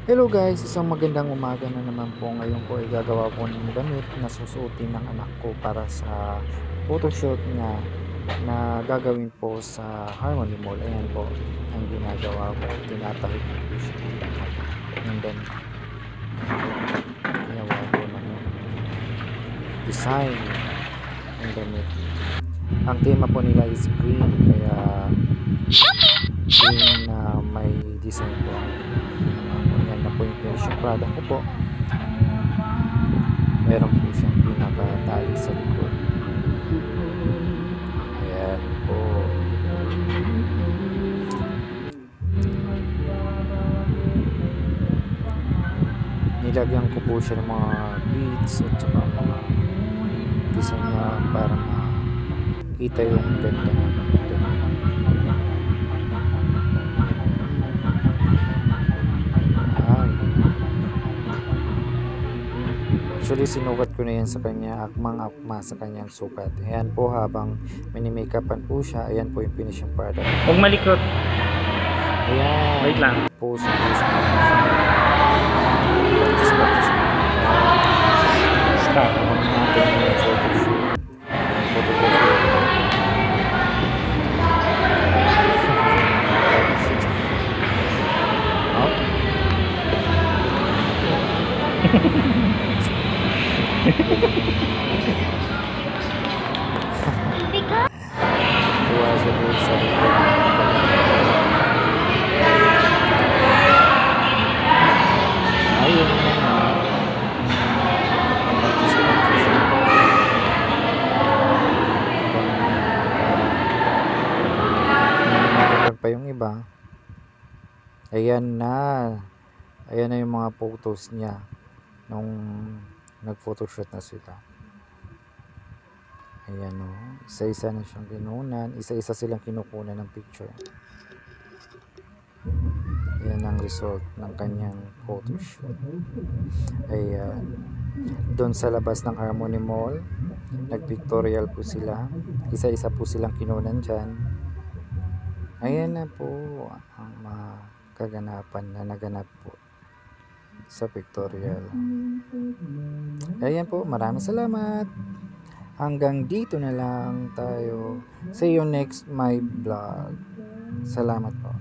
Hello guys, isang magandang umaga na naman po. Ngayon po ay gagawa po ng damit na susuotin ng anak ko para sa photoshoot niya na gagawin po sa Harmony Mall. Ayan po ang ginagawa ko. Tinatahid ko po siya ng damit. Ginawa ko ng design ng damit. Ang tema po nila is green, kaya green na may design po. Yan na po yung finishing product ko po. Meron po siyang pinakatali sa likod. Ayan po. Nilagyan ko po siya ng mga beads at saka mga design na para makita yung ganda ng actually sinukat ko na yan sa kanya, akmang-akma sa kanyang sukat. Ayan po, habang mini-makeupan po siya, ayan po yung finishing product. Huwag malikot. Ayan. Wait lang. Pose. Stop. Tuwa siya doon sa likod. Ayun naman. Nanimagan pa yung iba. Ayan na. Ayan na yung mga photos niya nung nag-photoshoot na sila. Ayan o. Isa-isa na siyang kinunan. Isa-isa silang kinukunan ng picture. Ayan ang result ng kanyang photoshoot. Ayan. Doon sa labas ng Harmony Mall, nag-pictorial po sila. Isa-isa po silang kinunan dyan. Ayan na po ang mga kaganapan na naganap po sa pictorial. Ayan po, maraming salamat. Hanggang dito na lang tayo. See you next my vlog. Salamat po.